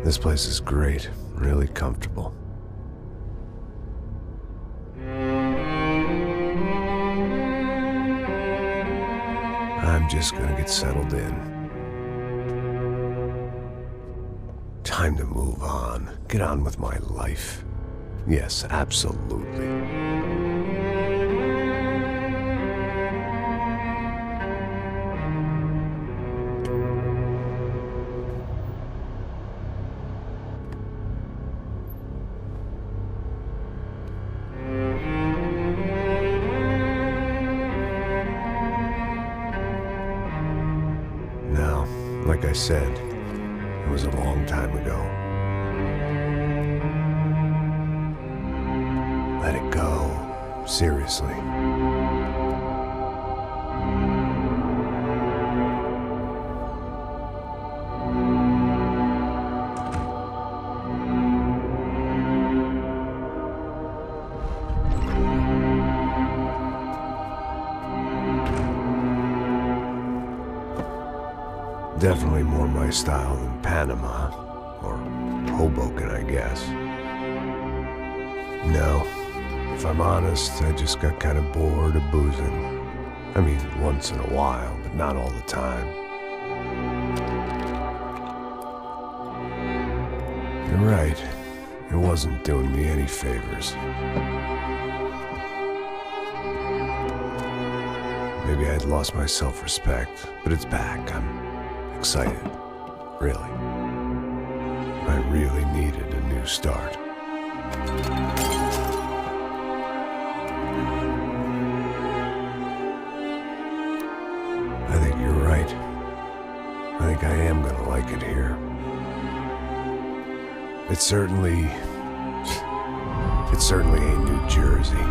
This place is great, really comfortable. I'm just gonna get settled in. Time to move on. Get on with my life. Yes, absolutely. Now, like I said, it was a long time ago. Let it go. Seriously. Definitely more my style than Panama, or Hoboken, I guess. No, if I'm honest, I just got kind of bored of boozing. I mean, once in a while, but not all the time. You're right, it wasn't doing me any favors. Maybe I'd lost my self-respect, but it's back. I'm excited, really. I really needed a new start. I think you're right. I think I am gonna like it here. It certainly ain't New Jersey.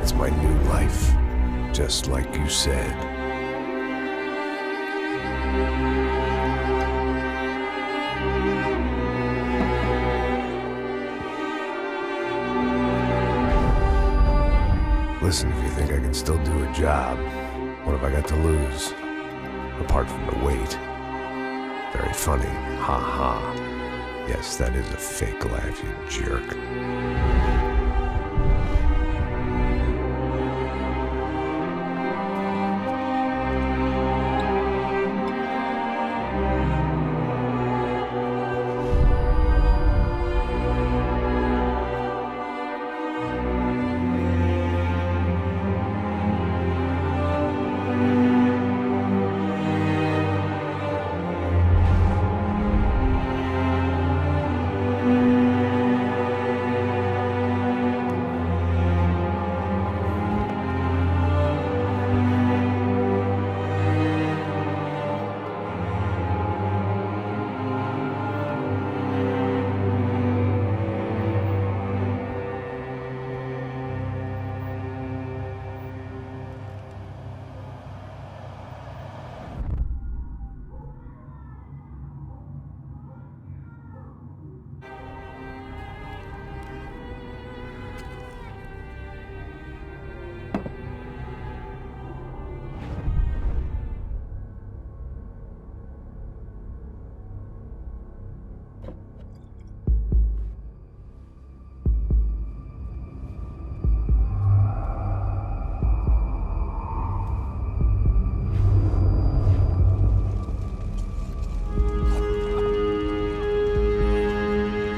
It's my new life. Just like you said. Listen, if you think I can still do a job, what have I got to lose? Apart from the weight. Very funny. Ha ha. Yes, that is a fake laugh, you jerk.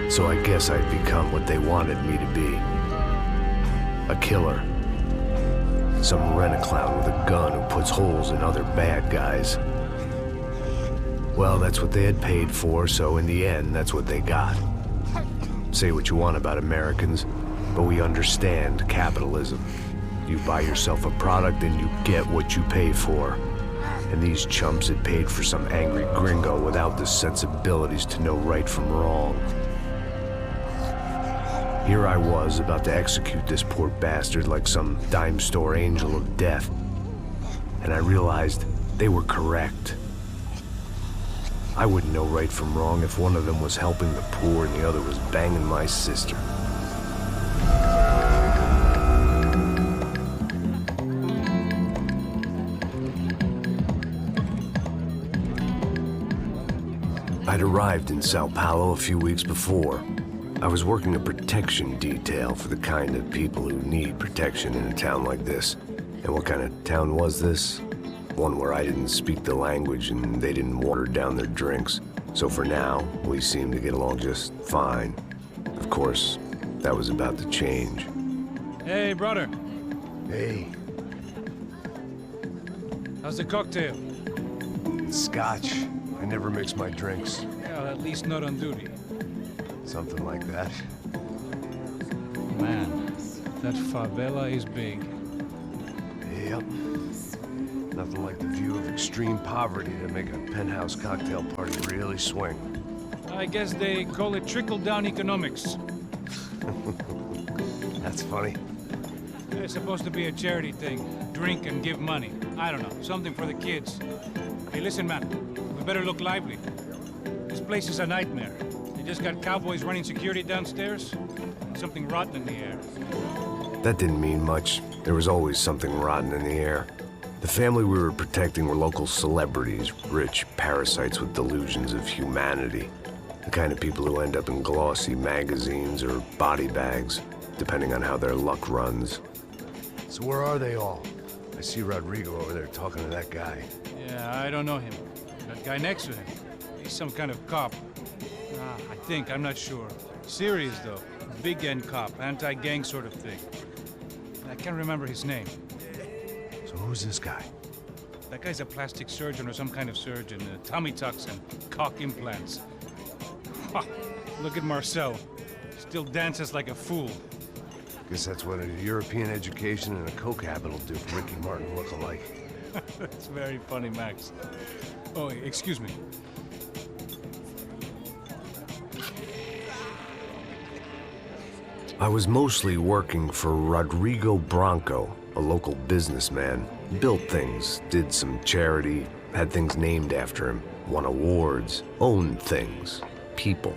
So I guess I'd become what they wanted me to be. A killer. Some rent-a-clown with a gun who puts holes in other bad guys. Well, that's what they had paid for, so in the end, that's what they got. Say what you want about Americans, but we understand capitalism. You buy yourself a product and you get what you pay for. And these chumps had paid for some angry gringo without the sensibilities to know right from wrong. Here I was, about to execute this poor bastard like some dime store angel of death. And I realized they were correct. I wouldn't know right from wrong if one of them was helping the poor and the other was banging my sister. I'd arrived in Sao Paulo a few weeks before. I was working a protection detail for the kind of people who need protection in a town like this. And what kind of town was this? One where I didn't speak the language and they didn't water down their drinks. So for now, we seemed to get along just fine. Of course, that was about to change. Hey, brother. Hey. How's the cocktail? It's scotch. I never mix my drinks. Well, at least not on duty. Something like that. Man, that favela is big. Yep. Nothing like the view of extreme poverty to make a penthouse cocktail party really swing. I guess they call it trickle-down economics. That's funny. It's supposed to be a charity thing. Drink and give money. I don't know, something for the kids. Hey, listen, man. We better look lively. This place is a nightmare. They just got cowboys running security downstairs. Something rotten in the air. That didn't mean much. There was always something rotten in the air. The family we were protecting were local celebrities, rich parasites with delusions of humanity. The kind of people who end up in glossy magazines or body bags, depending on how their luck runs. So where are they all? I see Rodrigo over there talking to that guy. Yeah, I don't know him. That guy next to him. He's some kind of cop. I think, I'm not sure. Serious, though. Big end cop, anti-gang sort of thing. I can't remember his name. So who's this guy? That guy's a plastic surgeon or some kind of surgeon. Tummy tucks and cock implants. Ha! Look at Marcel. Still dances like a fool. Guess that's what a European education and a coke habit will do for Ricky Martin look-alike. That's very funny, Max. Oh, excuse me. I was mostly working for Rodrigo Branco, a local businessman. Built things, did some charity, had things named after him, won awards, owned things, people.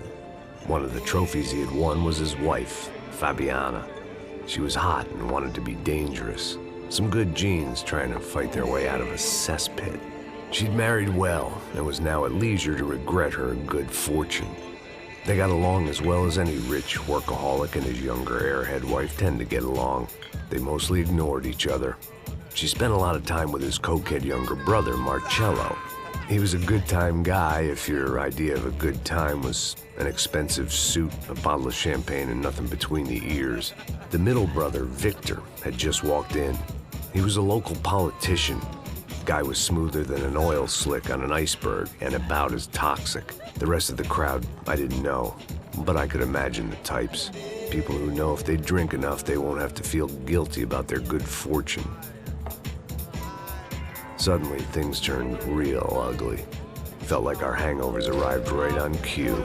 One of the trophies he had won was his wife, Fabiana. She was hot and wanted to be dangerous. Some good genes trying to fight their way out of a cesspit. She'd married well and was now at leisure to regret her good fortune. They got along as well as any rich workaholic and his younger airhead wife tend to get along. They mostly ignored each other. She spent a lot of time with his cokehead younger brother, Marcello. He was a good-time guy if your idea of a good time was an expensive suit, a bottle of champagne, and nothing between the ears. The middle brother, Victor, had just walked in. He was a local politician. Guy was smoother than an oil slick on an iceberg and about as toxic. The rest of the crowd, I didn't know, but I could imagine the types. People who know if they drink enough, they won't have to feel guilty about their good fortune. Suddenly, things turned real ugly. Felt like our hangovers arrived right on cue.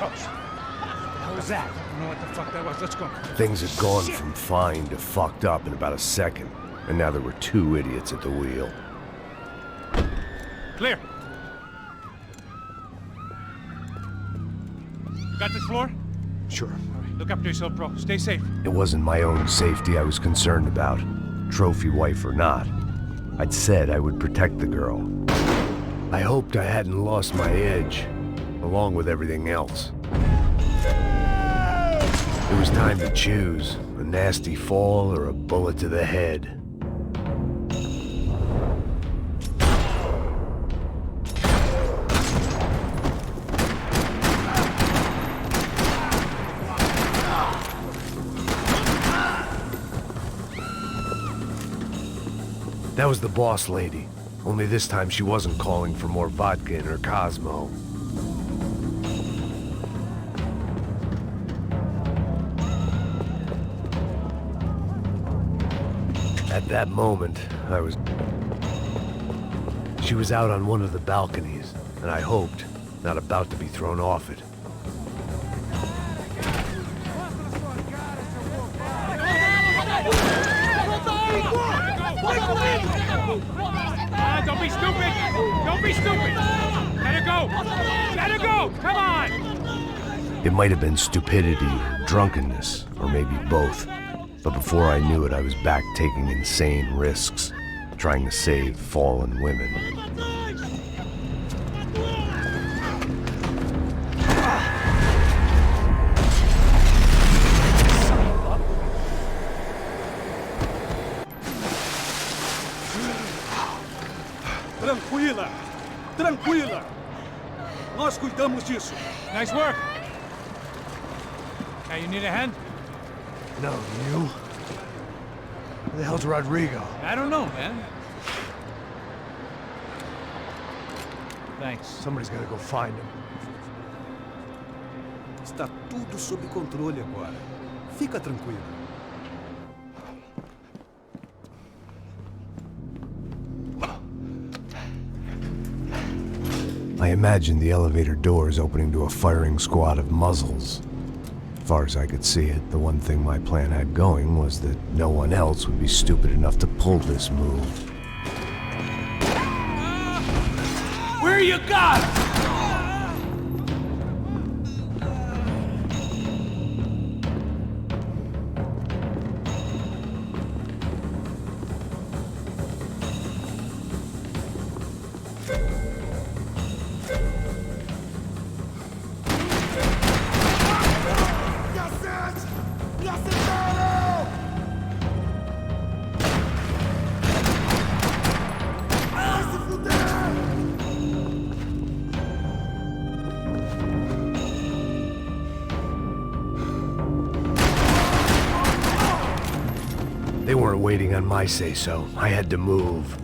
What was that? I don't know what the fuck that was. Let's go. Things had gone from fine to fucked up in about a second, and now there were two idiots at the wheel. Clear. You got this floor? Sure. All right, look after yourself, bro. Stay safe. It wasn't my own safety I was concerned about, trophy wife or not. I'd said I would protect the girl. I hoped I hadn't lost my edge, along with everything else. It was time to choose, a nasty fall or a bullet to the head. That was the boss lady, only this time she wasn't calling for more vodka in her Cosmo. At that moment, she was out on one of the balconies, and I hoped, not about to be thrown off it. Don't be stupid! Don't be stupid! Let her go! Let her go! Come on! It might have been stupidity or drunkenness, or maybe both. But before I knew it, I was back taking insane risks, trying to save fallen women. Tranquila! Tranquila! Nós cuidamos disso. Nice work! Hey, you need a hand? No, you? Where the hell's Rodrigo? I don't know, man. Thanks. Somebody's gotta go find him. Está tudo sob controle agora. Fica tranquilo. I imagined the elevator doors opening to a firing squad of muzzles. As far as I could see it, the one thing my plan had going was that no one else would be stupid enough to pull this move. Where you got? They weren't waiting on my say-so. I had to move.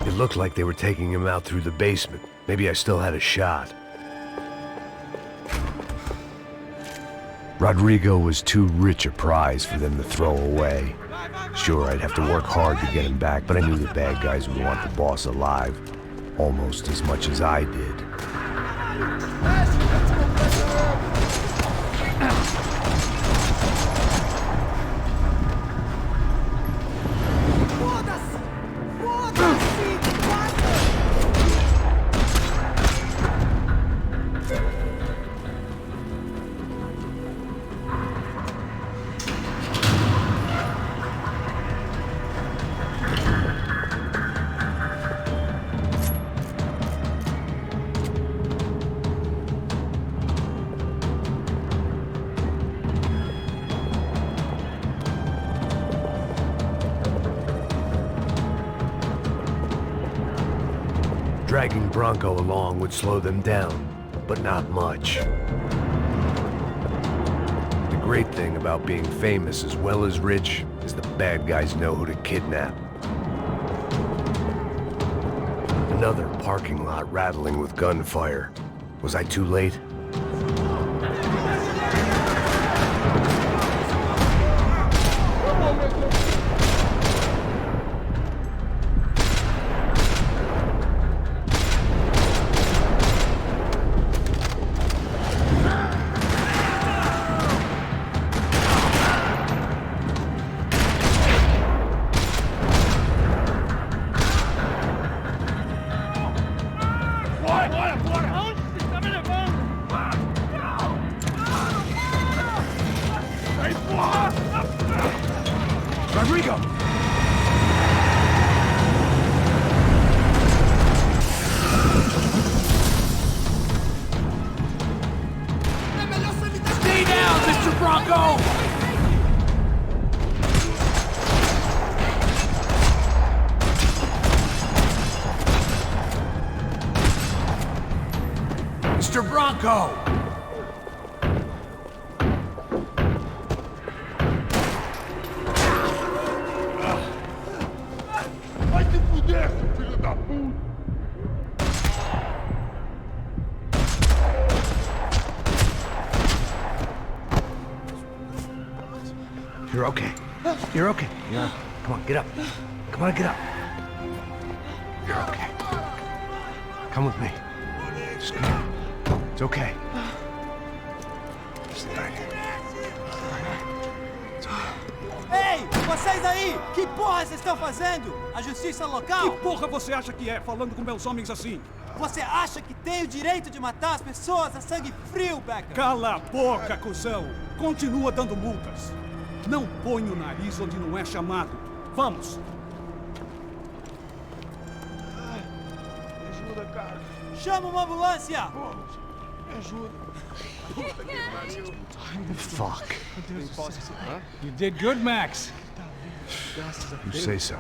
It looked like they were taking him out through the basement. Maybe I still had a shot. Rodrigo was too rich a prize for them to throw away. Sure, I'd have to work hard to get him back, but I knew the bad guys would want the boss alive, almost as much as I did. Dragging Bronco along would slow them down, but not much. The great thing about being famous as well as rich is the bad guys know who to kidnap. Another parking lot rattling with gunfire. Was I too late? Rodrigo! Bronco! Mr. Bronco! Vai se fuder, seu filho da puta! You're okay. You're okay. Yeah. Come on, get up. Come on, get up. You're okay. Come with me. Just come on. It's okay. Just right here. Ei, vocês aí! Que porra vocês estão fazendo? A justiça local? Que porra você acha que é, falando com meus homens assim? Você acha que tem o direito de matar as pessoas a sangue frio, Becker? Cala a boca, cuzão! Continua dando multas. Não põe o nariz onde não é chamado. Vamos! Me ajuda, cara. Chama uma ambulância! Me ajuda. Fuck. You did good, Max. You say so.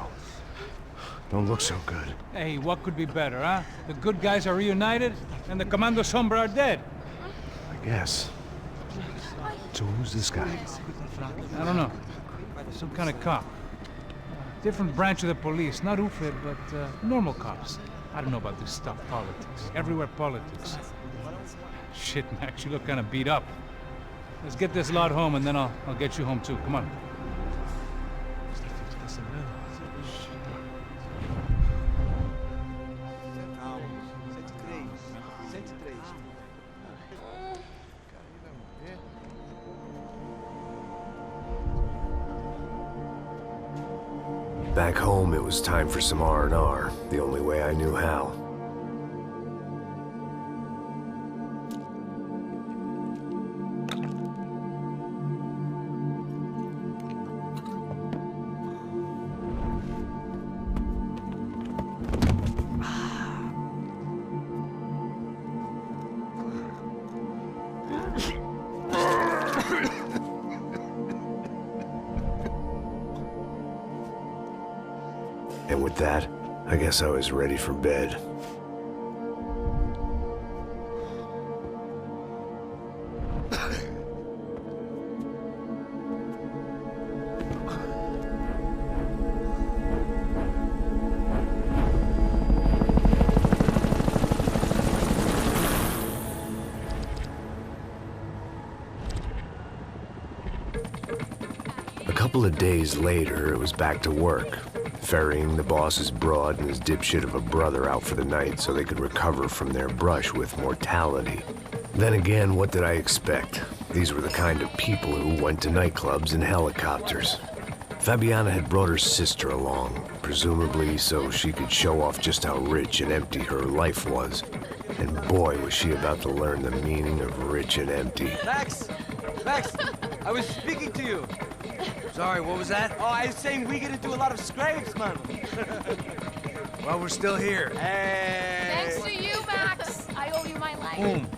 Don't look so good. Hey, what could be better, huh? The good guys are reunited, and the Commando Sombra are dead. I guess. So who's this guy? I don't know. Some kind of cop. Different branch of the police. Not UFED, but normal cops. I don't know about this stuff, politics. Everywhere politics. Shit, Max, you look kind of beat up. Let's get this lot home, and then I'll get you home too. Come on. Back home, it was time for some R&R, the only way I knew how. And with that, I guess I was ready for bed. A couple of days later, it was back to work. Ferrying the boss's broad and his dipshit of a brother out for the night so they could recover from their brush with mortality. Then again, what did I expect? These were the kind of people who went to nightclubs in helicopters. Fabiana had brought her sister along, presumably so she could show off just how rich and empty her life was. And boy, was she about to learn the meaning of rich and empty. Max! Max! I was speaking to you. Sorry, what was that? Oh, I was saying we gotta do a lot of scrapes, man. Well, we're still here. Hey! Thanks to you, Max. I owe you my life. Boom.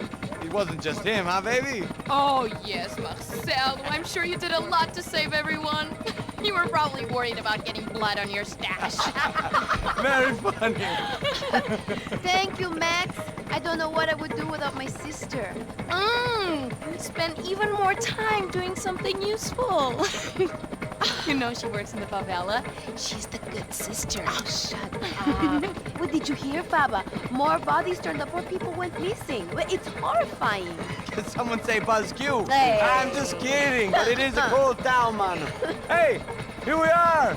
It wasn't just him, huh, baby? Oh, yes, Marcel. I'm sure you did a lot to save everyone. You were probably worried about getting blood on your stash. Very funny. Thank you, Max. I don't know what I would do without my sister. Spend even more time doing something useful. You know she works in the favela. She's the good sister. Oh, shut up. What did you hear, Faba? More bodies turned up where people went missing. It's horrifying. Did someone say Buzz Q? Hey. I'm just kidding, but it is a cool town, man. Hey, here we are.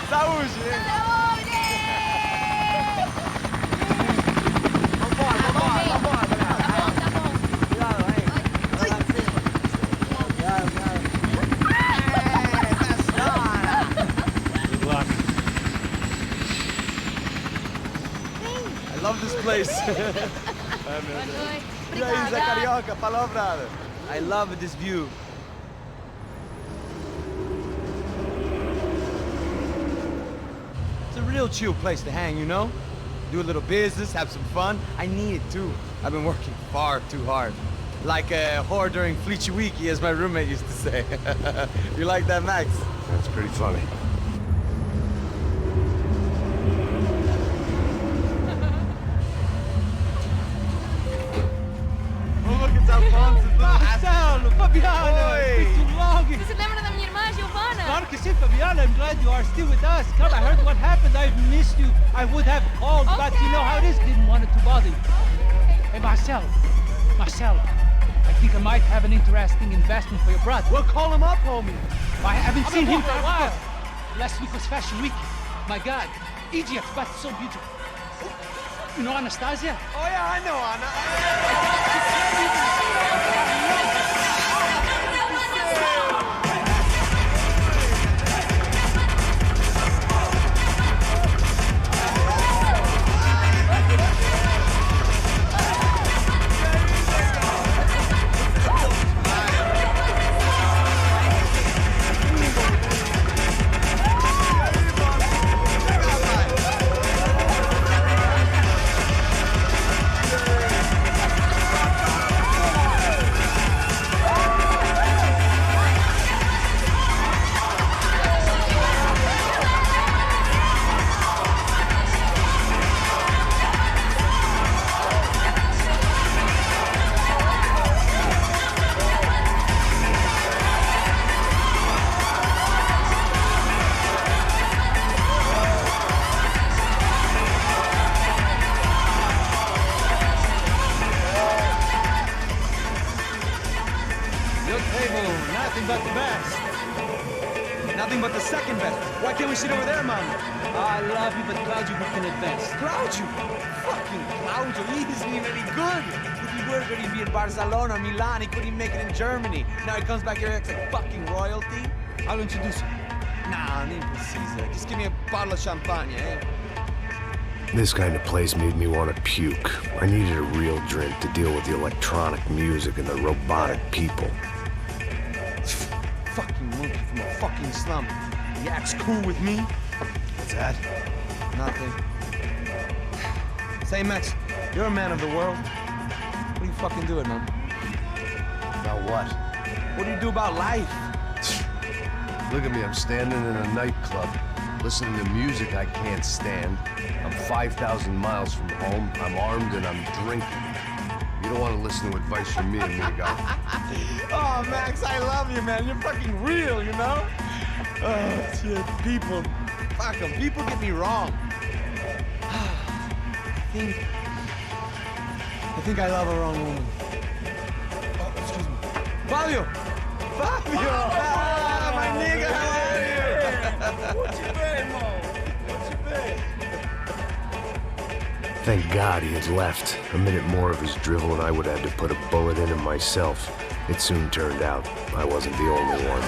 Saúde! I love this place. E aí, Zé Carioca, palavra. I love this view. It's a real chill place to hang, you know? Do a little business, have some fun. I need it too. I've been working far too hard. Like a whore during Fleechy Weeky, as my roommate used to say. You like that, Max? That's pretty funny. Oh, look, it's Alfonso's little Marcelo, Fabiana, it's been too long. Você lembra da minha irmã, Giovanna? Claro que sim, Fabiana. I'm glad you are still with us. Come, I heard what happened. I've missed you. I would have called, but you know how it is. Didn't want it to bother you. Hey, Marcelo, I think I might have an interesting investment for your brother. Well, call him up, homie. I haven't seen him for a while. Last week was Fashion Week. My God, Egypt, but so beautiful. You know Anastasia? Oh, yeah, I know, Anna. Nothing but the best. Nothing but the second best. Why can't we sit over there, man? I love you, but Claudio booked in advance. Claudio? Fucking Claudio, he isn't even any good. If he were good, he'd be in Barcelona, Milan, he couldn't make it in Germany. Now he comes back here and acts like fucking royalty. I'll introduce you. Nah, nem precisa. Just give me a bottle of champagne, eh? This kind of place made me want to puke. I needed a real drink to deal with the electronic music and the robotic people. Fucking monkey from a fucking slum. He acts cool with me. What's that? Nothing. Say, Max, you're a man of the world. What are you fucking doing, man? About what? What do you do about life? Look at me, I'm standing in a nightclub, listening to music I can't stand. I'm 5,000 miles from home, I'm armed, and I'm drinking. You don't want to listen to advice from me, amigo. Oh, Max, I love you, man. You're fucking real, you know? Oh, shit. People. Fuck them. People get me wrong. I think I love a wrong woman. Oh, excuse me. Fabio! Fabio! Ah, my nigga, how are you? What you been, Mo? What you been? Thank God he had left. A minute more of his drivel and I would have to put a bullet in him myself. It soon turned out I wasn't the only one.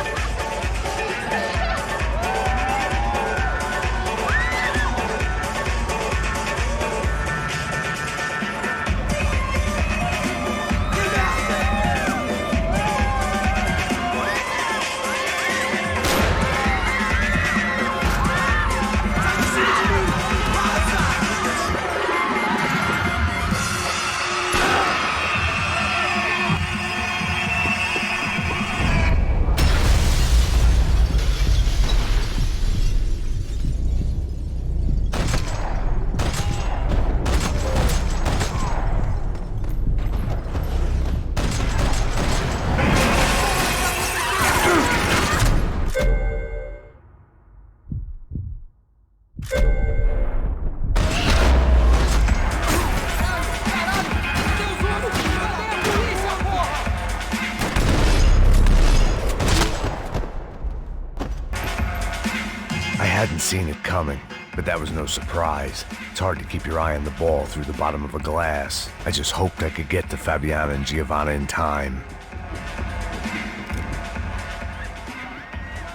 I hadn't seen it coming, but that was no surprise. It's hard to keep your eye on the ball through the bottom of a glass. I just hoped I could get to Fabiana and Giovanna in time.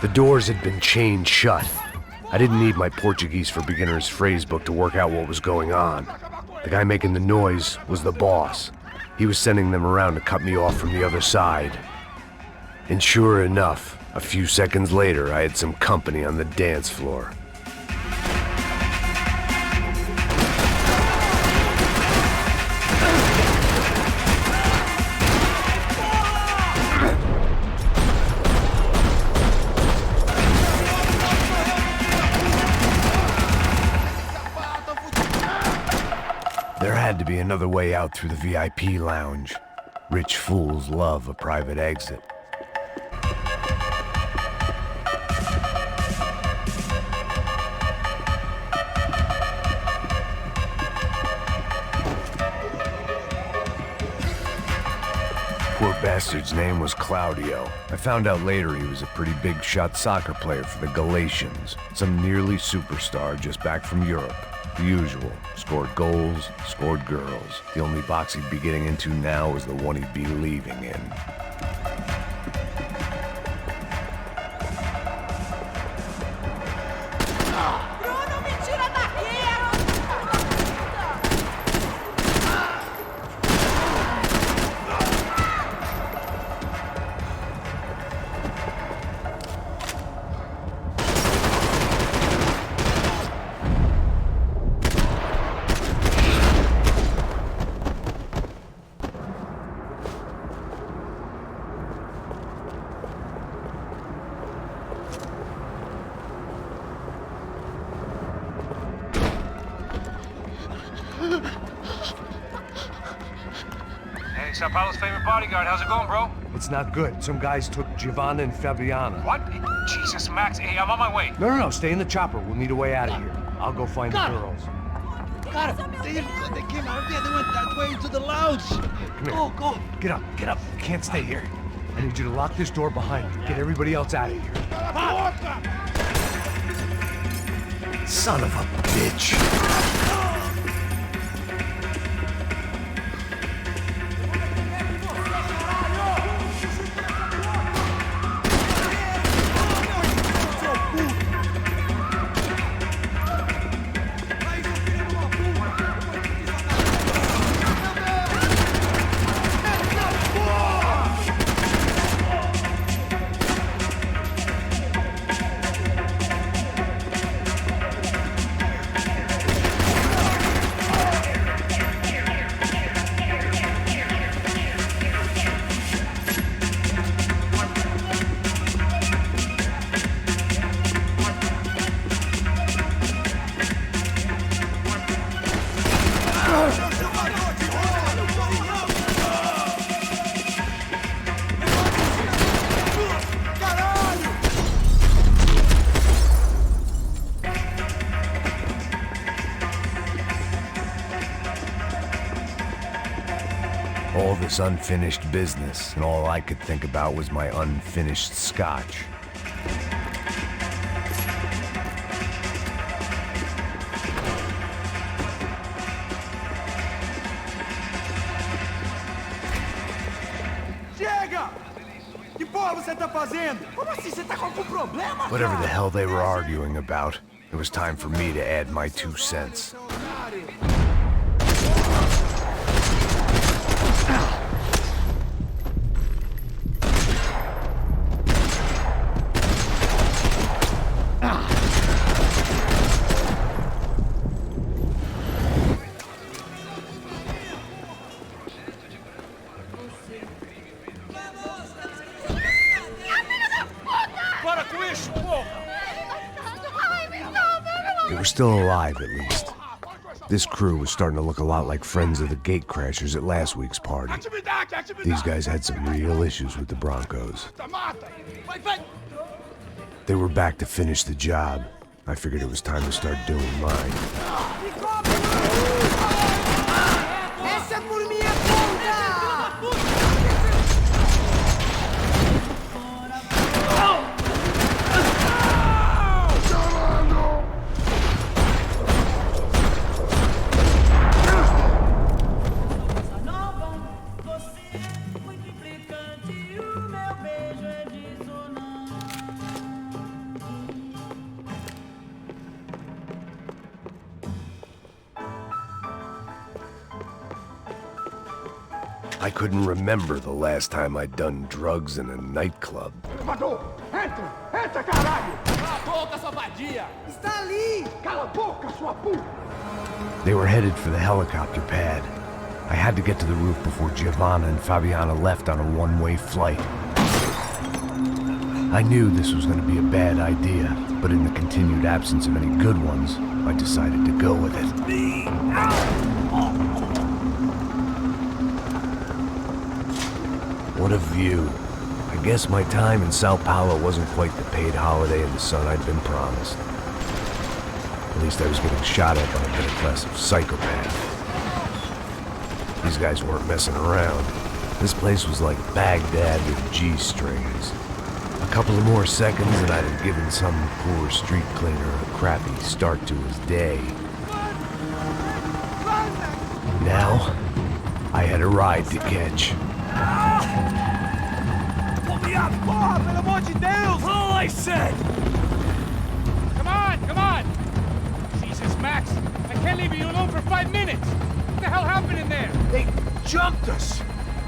The doors had been chained shut. I didn't need my Portuguese for Beginners phrase book to work out what was going on. The guy making the noise was the boss. He was sending them around to cut me off from the other side. And sure enough, a few seconds later, I had some company on the dance floor. another way out through the VIP lounge. Rich fools love a private exit. Poor bastard's name was Claudio. I found out later he was a pretty big shot soccer player for the Galatians. Some nearly superstar just back from Europe. The usual. Scored goals, scored girls. The only box he'd be getting into now was the one he'd be leaving in. Hey, Sao Paulo's favorite bodyguard. How's it going, bro? It's not good. Some guys took Giovanna and Fabiana. What? Jesus, Max. Hey, I'm on my way. No. Stay in the chopper. We'll need a way out of here. I'll go find the girls. Got it. They came out. Yeah, they went that way into the lounge. Come here. Go. Get up. Can't stay here. I need you to lock this door behind me. Get everybody else out of here. Son of a bitch. All this unfinished business, and all I could think about was my unfinished scotch. Chega! Que porra você tá fazendo? Como assim? Você tá com algum problema, Whatever the hell they were arguing about, it was time for me to add my 2 cents. They were still alive, at least. This crew was starting to look a lot like friends of the gatecrashers at last week's party. These guys had some real issues with the Broncos. They were back to finish the job. I figured it was time to start doing mine. I couldn't remember the last time I'd done drugs in a nightclub. Entra, caralho! Cala a boca, sua vadia! Está ali! Cala a boca, sua puta! They were headed for the helicopter pad. I had to get to the roof before Giovanna and Fabiana left on a one-way flight. I knew this was going to be a bad idea, but in the continued absence of any good ones, I decided to go with it. What a view. I guess my time in Sao Paulo wasn't quite the paid holiday in the sun I'd been promised. At least I was getting shot at by a better class of psychopath. These guys weren't messing around. This place was like Baghdad with G-strings. A couple of more seconds and I'd have given some poor street cleaner a crappy start to his day. Now, I had a ride to catch. Pull me up! Bob, pelo amor de Deus! All I said! Come on! Jesus, Max, I can't leave you alone for 5 minutes. What the hell happened in there? They jumped us!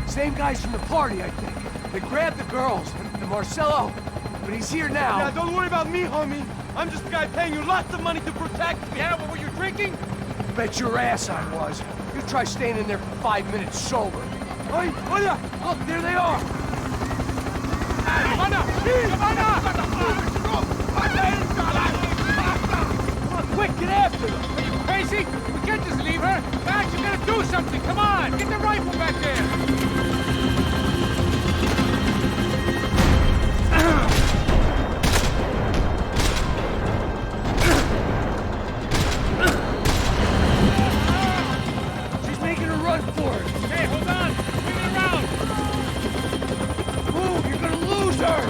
Same guys from the party, I think. They grabbed the girls, and Marcelo, but he's here now. Yeah, don't worry about me, homie. I'm just the guy paying you lots of money to protect me. Yeah, what were you drinking? Bet your ass I was. You try staying in there for 5 minutes sober. Hey, olha! Look, there they are! Come on! Come on, quick, get after them! Are you crazy? We can't just leave her. Max, you gotta do something. Come on, get the rifle back there. She's making a run for it! Hey, hold on. Bring it around. Move, you're gonna lose her!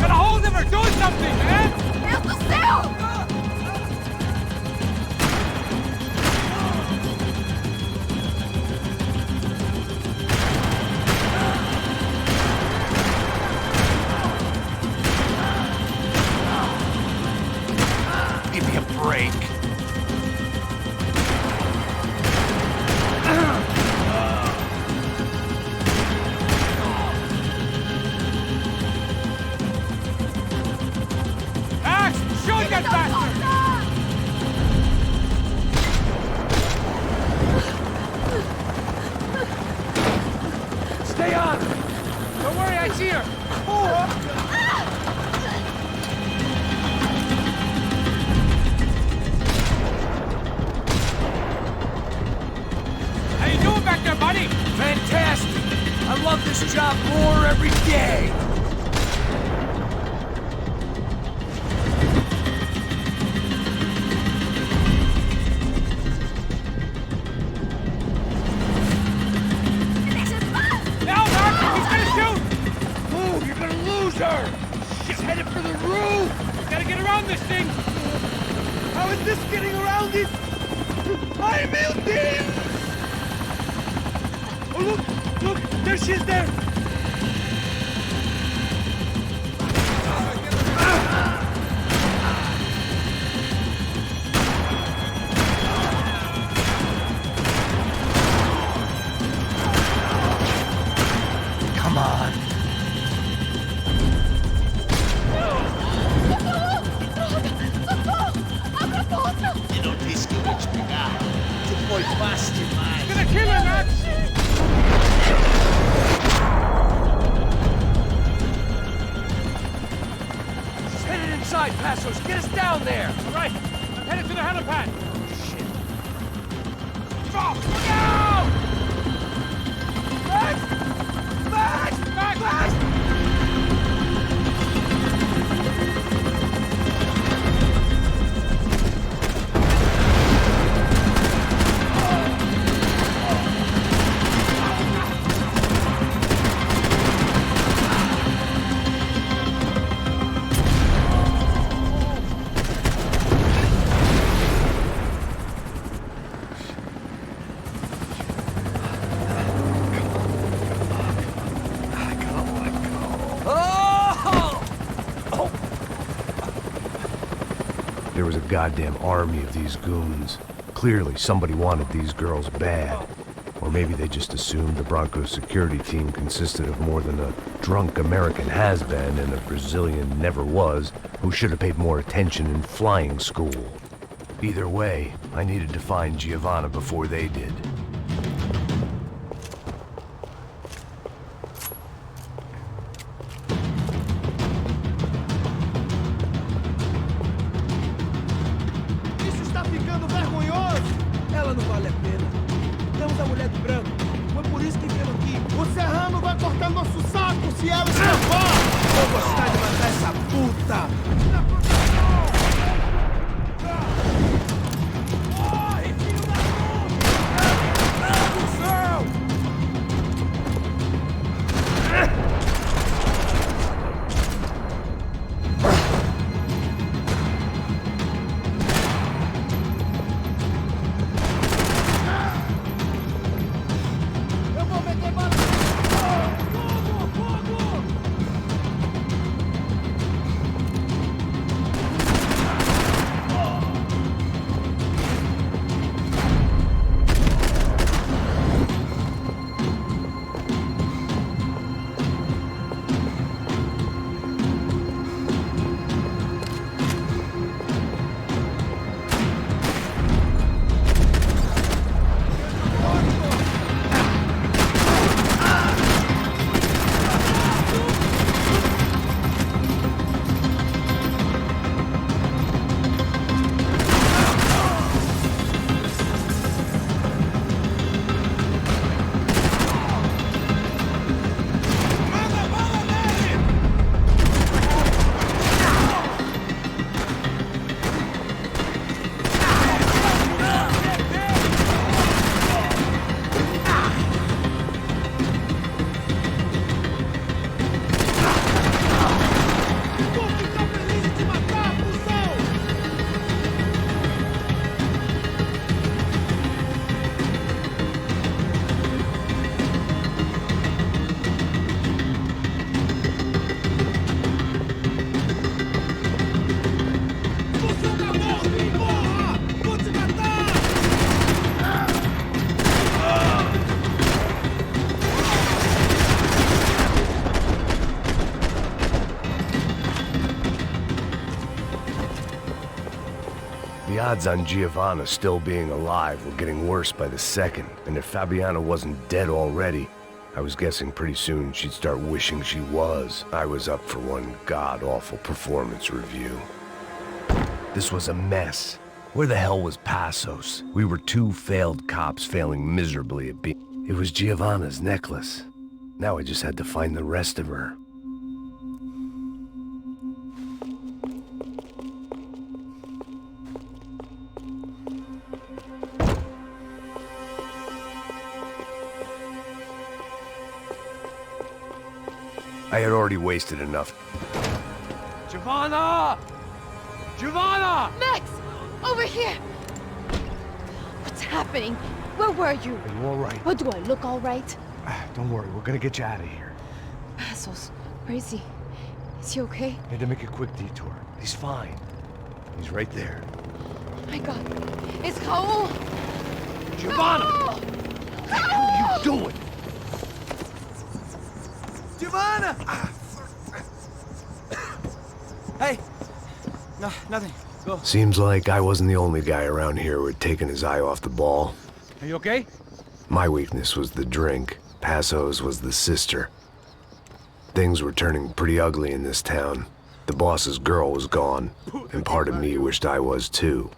Get a hold of her. Do something, man. Meu do céu! Give me a break. Max, shoot that bastard. Stay on! Don't worry, I see her. How you doing back there, buddy? Fantastic! I love this job more every day! Now, Max, he's gonna shoot. Move, you're gonna lose her! She's headed for the roof! Gotta get around this thing. How is this getting around it? Ai, meu Deus! Oh, look! There she is there! Come on! Eu não disse que eu ia te pegar. Tu foi fácil demais. Gonna kill her, Max. She's headed inside, Passos! Get us down there! All right, I'm headed to the helipad. Shit. Drop! Look out! Max! There was a goddamn army of these goons. Clearly, somebody wanted these girls bad. Or maybe they just assumed the Broncos security team consisted of more than a drunk American has-been and a Brazilian never-was who should have paid more attention in flying school. Either way, I needed to find Giovanna before they did. Isso está ficando vergonhoso! Ela não vale a pena. Damos a mulher do Se ela escapar, vou gostar de matar essa puta! The odds on Giovanna still being alive were getting worse by the second, and if Fabiana wasn't dead already, I was guessing pretty soon she'd start wishing she was. I was up for one god-awful performance review. This was a mess. Where the hell was Passos? We were two failed cops failing miserably at being... It was Giovanna's necklace. Now I just had to find the rest of her. I had already wasted enough. Giovanna! Giovanna! Max! Over here! What's happening? Where were you? Are you all right? What, do I look all right? Don't worry, we're gonna get you out of here. Passos, where is he? Is he okay? Had to make a quick detour. He's fine. He's right there. Oh my God. It's Raul! Giovanna! Raul! What the hell are you doing? Giovanna! Hey! No, nothing. Go. Seems like I wasn't the only guy around here who had taken his eye off the ball. Are you okay? My weakness was the drink. Passos was the sister. Things were turning pretty ugly in this town. The boss's girl was gone, and part of me wished I was too.